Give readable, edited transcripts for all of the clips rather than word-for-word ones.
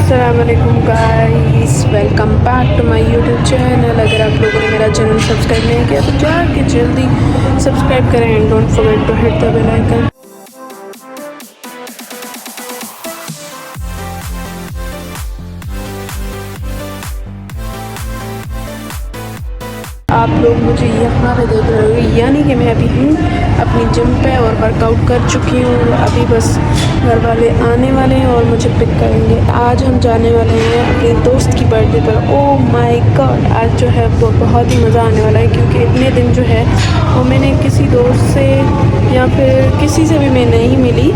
अस्सलामुअलैकुम guys, welcome back to my YouTube channel. अगर आप लोगों ने मेरा चैनल सब्सक्राइब नहीं किया तो जाके जल्दी सब्सक्राइब करें and don't forget to hit the bell icon. आप लोग मुझे यहाँ पे देख रहे हो, यानी कि मैं अभी हूँ अपनी जिम पे और वर्कआउट कर चुकी हूँ। अभी बस घर वाले आने वाले हैं और मुझे पिक करेंगे। आज हम जाने वाले हैं अपने दोस्त की बर्थडे पर। ओह माय गॉड, आज जो है वो बहुत ही मज़ा आने वाला है, क्योंकि इतने दिन जो है वो मैंने किसी दोस्त से या फिर किसी से भी मैं नहीं मिली।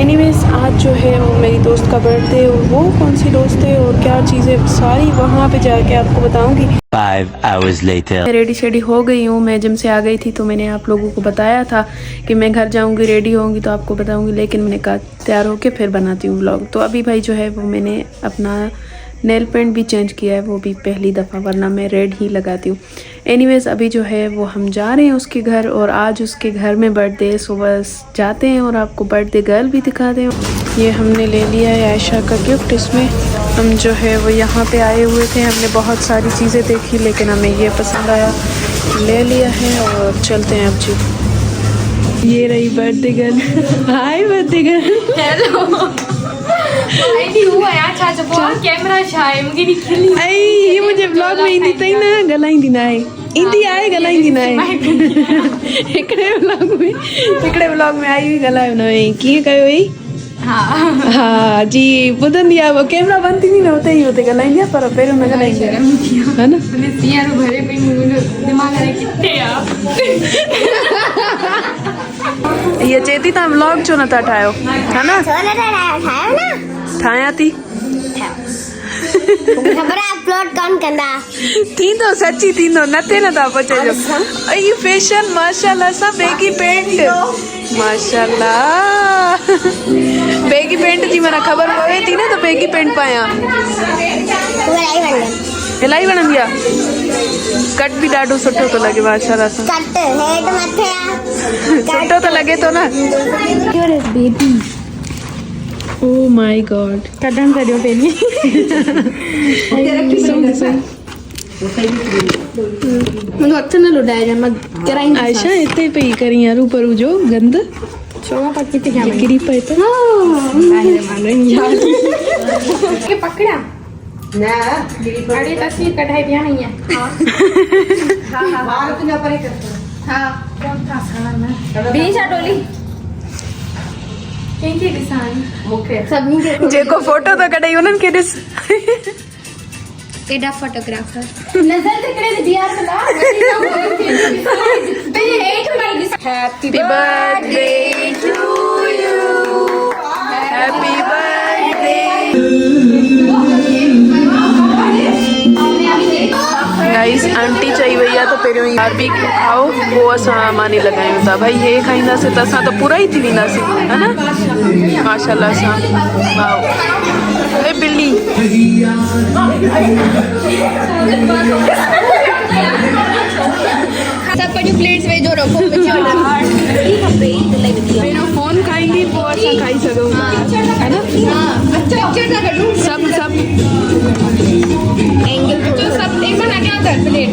एनीवेज आज जो है वो मेरी दोस्त का बर्थडे, और वो कौन सी दोस्त है और क्या चीज़ें सारी वहाँ पे जाके आपको बताऊँगी। 5 hours later. रेडी शेडी हो गई हूँ, मैं जिम से आ गई थी तो मैंने आप लोगों को बताया था कि मैं घर जाऊँगी, रेडी होंगी तो आपको बताऊँगी, लेकिन मैंने कहा तैयार होके फिर बनाती हूँ व्लॉग। तो अभी भाई जो है वो मैंने अपना नेल पेंट भी चेंज किया है, वो भी पहली दफ़ा, वरना मैं रेड ही लगाती हूँ। एनीवेज अभी जो है वो हम जा रहे हैं उसके घर, और आज उसके घर में बर्थडे, सो बस जाते हैं और आपको बर्थडे गर्ल भी दिखाते हैं। ये हमने ले लिया है आयशा का गिफ्ट। इसमें हम जो है वो यहाँ पे आए हुए थे, हमने बहुत सारी चीज़ें देखी लेकिन हमें ये पसंद आया, ले लिया है और चलते हैं अब जी। ये रही बर्थडे गर्ल। हाय बर्थडे गर्ल। हेलो कैमरा छाए ये मुझे ब्लॉग में ईंदी तई ना गलाईंदी ना आहे, ईंदी आहे गलाईंदी ना आहे। हिकिड़े ब्लॉग में आई हुई ॻाल्हायो न हुई, कीअं कयो हुई? हाँ जी, ॿुधंदी आहे, वो कैमरा बंदि थींदी न हुते ई हुते ॻाल्हाईंदी आहे, पर पहिरियों न ॻाल्हाईंदी आहे, है न? ये चए थी तव्हां व्लॉग छो नथा ठाहियो, है न? ठाहियां थी। अपलोड कौन कंदा? थींदो, सची थींदो, नथे नथा पहुचेजो। ये फैशन माशाल्लाह सां बेगी पेंट, माशाल्लाह बेगी पेंट जी माना ख़बर पवे थी न तो बेगी पेंट पाया इलाही वणंदी आहे। कट भी ॾाढो सुठो थो लॻे माशाल्लाह सां। कट हेड मथे आ, सुठो तो लगे तो ना। बेबी ओह माय गॉड, कदम करियो पहिरीं मुंहिंजो हथ न लुॾाइजांइ, मां कराईंदी आयशा हिते पई करी हरू परू जो गंद छो मां किथे कयां किरी पए तो। के पकड़ा न अरे तस्वीर कढाई पिया नहीं है। हां बाहर तुझा परे कर। हां कौन था साला में बीचा टोली केंके दिसान मूंखे सभिनी खे जेको फोटो तो कढाई उन्हनि खे ॾिस। एडा फोटोग्राफर नजर तिकड़े दियार बला बे एट माई happy birthday to you, happy birthday. Guys aunty चई वई आहे तो पहिरियों ई बारबी खाओ, पोइ असां मानी लॻायूं था। भाई हे खाईंदासीं त असां त पूरा ई थी वेंदासीं, है न? माशाल्लाह सां। वाओ ए बिल्ली सब पर प्लेट्स वेजो रखो पहिरियों फोन खाईंदी पोइ असां खाई सघूं था, है न? सब एंगल तो सब एक बार आगे उधर प्लेट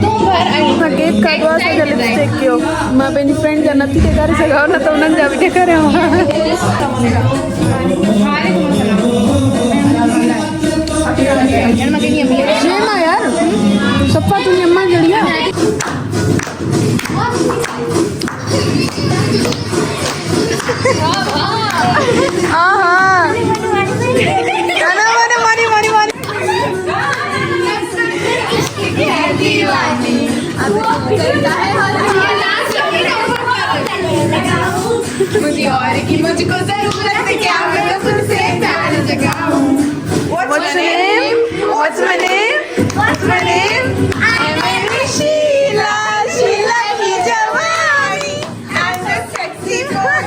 तुम भर मां केक खाधो आहे सॼो लिपस्टिक कयो। मां पंहिंजी फ्रेंड जा नथी ॾेखारे सघां, न त उन्हनि जा बि ॾेखारियां। शेम आहे यार, सफ़ा तुंहिंजी अम्मा जहिड़ी आहे। मुझे और की मुझको जरूरत है, क्या मैं तुमसे प्यार जगाऊं। What's my name? What's my name? What's my name? I'm Sheila, Sheila की जवानी, I'm a sexy boy,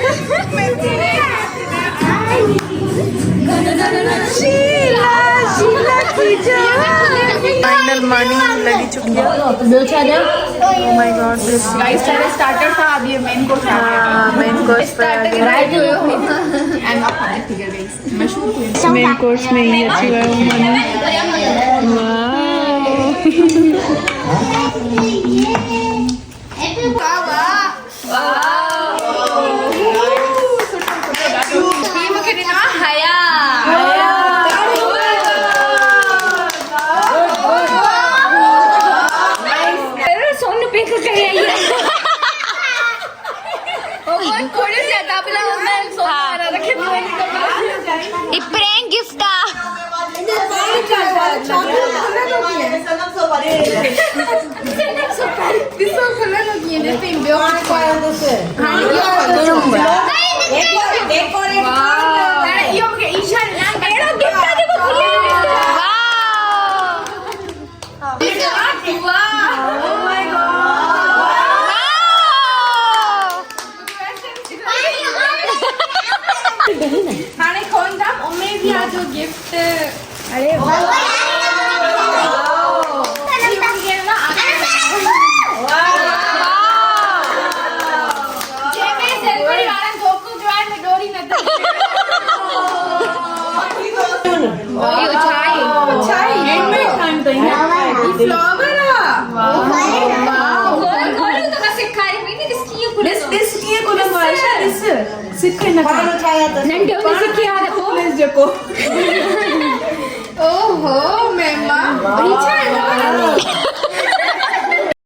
मैं तेरे Sheila, Sheila की जवानी। फाइनल मानी लगी चुकी है। ओह माय गॉड गाइस पहले स्टार्टर था, अब ये मेन कोर्स आ गया। मेन कोर्स पर आ गया। एंड आप खाने ठीक है गाइस, मैं शुरू करूँ। मेन कोर्स में ही अच्छी हुआ खाने कौन था उम्मीद भी आज गिफ्ट। अरे सिक्के ना ओहो मेमा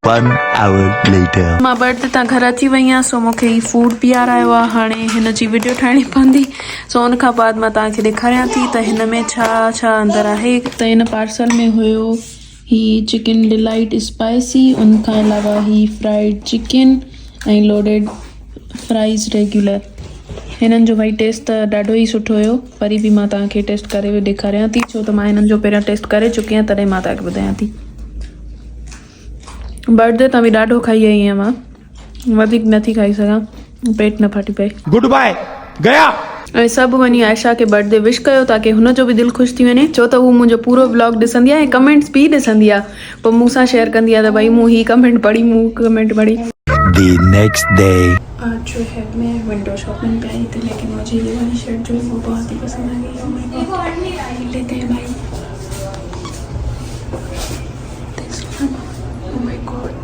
1 hour later. मां बर्थडे तां घर अची वई आहियां, सो मूंखे ही फूड पीआरायो आहे। हाणे हिन जी वीडियो ठाहिणी पवंदी, सो उन खां बाद मां तव्हांखे ॾेखारियां थी त हिन में छा छा अंदरि आहे। त हिन पार्सल में हुयो ही चिकन डिलाइट स्पाइसी, उन खां अलावा ही फ्राइड चिकन ऐं लोडेड फ्राइज़ रेगुलर। हिननि जो भाई टेस्ट त ॾाढो ई सुठो हुयो, वरी बि मां तव्हांखे टेस्ट करे ॾेखारियां थी, छो त मां हिननि जो पहिरियां टेस्ट करे चुकी आहियां, तॾहिं मां तव्हांखे ॿुधायां थी। बर्थडे तां बि ॾाढो खाई आई आहियां मां, वधीक नथी खाई सघां, पेट न फाटी पए। गुड बाय गया। ऐं सभु वञी आयशा खे बर्थडे विश कयो ताकी हुनजो बि दिलि ख़ुशि थी वञे, छो त हू मुंहिंजो पूरो ब्लॉग ॾिसंदी आहे ऐं कमेंट्स बि ॾिसंदी आहे, पोइ मूंसां शेयर कंदी आहे त भई मूं ही कमेंट पढ़ी, मूं कमेंट पढ़ी। The next day. आज जो है मैं विंडो शॉपिंग पे आई थी, लेकिन मुझे ये वाली शर्ट जो है वो बहुत ही पसंद आ गई। oh my God, लेते हैं भाई। This one, oh my God।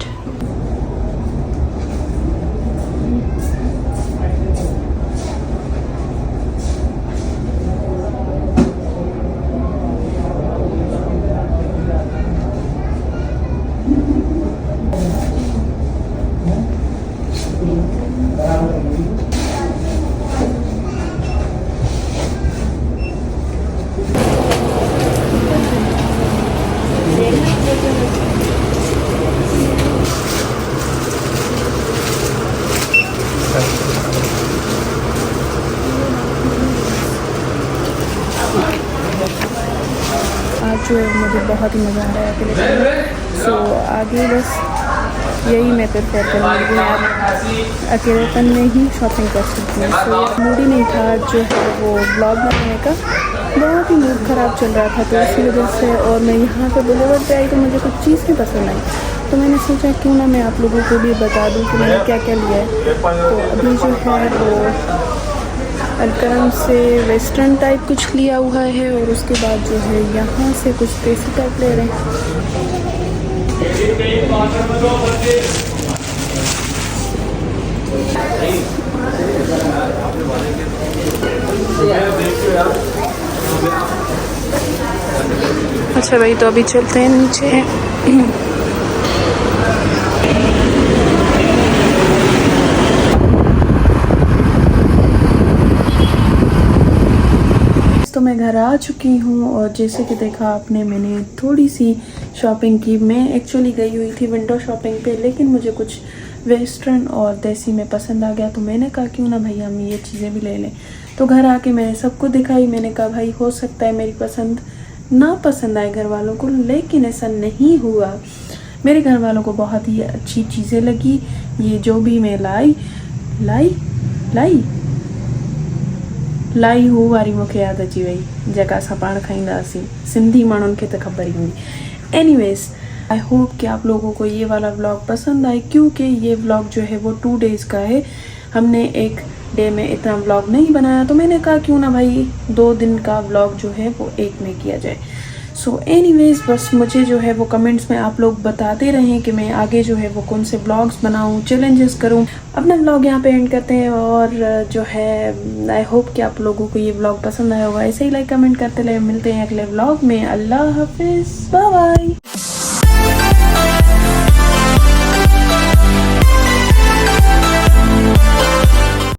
आज जो है मुझे बहुत ही मज़ा आ रहा है अकेले, सो आगे बस यही मैं प्रेफर करूँगी, मैं अकेलेपन में ही शॉपिंग कर सकती हूँ। सो मूड ही नहीं था जो है वो ब्लॉग बनाने का, बहुत ही मूड ख़राब चल रहा था, तो इसी वजह से। और मैं यहाँ पे बुलेवर पे आई तो मुझे कुछ चीज़ नहीं पसंद आई, तो मैंने सोचा क्यों ना मैं आप लोगों को भी बता दूँ कि मैंने क्या क्या लिया है। तो अभी जो है वो अलकरम से वेस्टर्न टाइप कुछ लिया हुआ है, और उसके बाद जो है यहाँ से कुछ देसी टाइप ले रहे हैं। अच्छा भाई, तो अभी चलते हैं नीचे। तो मैं घर आ चुकी हूँ, और जैसे कि देखा आपने, मैंने थोड़ी सी शॉपिंग की। मैं एक्चुअली गई हुई थी विंडो शॉपिंग पे, लेकिन मुझे कुछ वेस्टर्न और देसी में पसंद आ गया, तो मैंने कहा क्यों ना भाई हम ये चीज़ें भी ले लें। तो घर आके मैंने सबको दिखाई, मैंने कहा भाई हो सकता है मेरी पसंद ना पसंद आए घर वालों को, लेकिन ऐसा नहीं हुआ। मेरे घर वालों को बहुत ही अच्छी चीज़ें लगी। ये जो भी मैं लाई हू वारी मूंखे यादि अची वई, जेका असां पाण खाईंदा हुआसीं, सिंधी माण्हुनि खे त ख़बर ई हूंदी। एनीवेज आई होप कि आप लोगों को ये वाला व्लॉग पसंद आए, क्योंकि ये व्लॉग जो है वो 2 डेज़ का है। हमने एक डे में इतना व्लॉग नहीं बनाया, तो मैंने कहा क्यों ना भाई 2 दिन का व्लॉग जो है वो एक में किया जाए। सो एनीवेज बस मुझे जो है वो कमेंट्स में आप लोग बताते रहें कि मैं आगे जो है वो कौन से व्लॉग्स बनाऊं, चैलेंजेस करूं। अपना व्लॉग यहाँ पे एंड करते हैं, और जो है आई होप कि आप लोगों को ये व्लॉग पसंद आया होगा। ऐसे ही लाइक कमेंट करते रहे। मिलते हैं अगले व्लॉग में। अल्लाह हाफिज़, बाय बाय।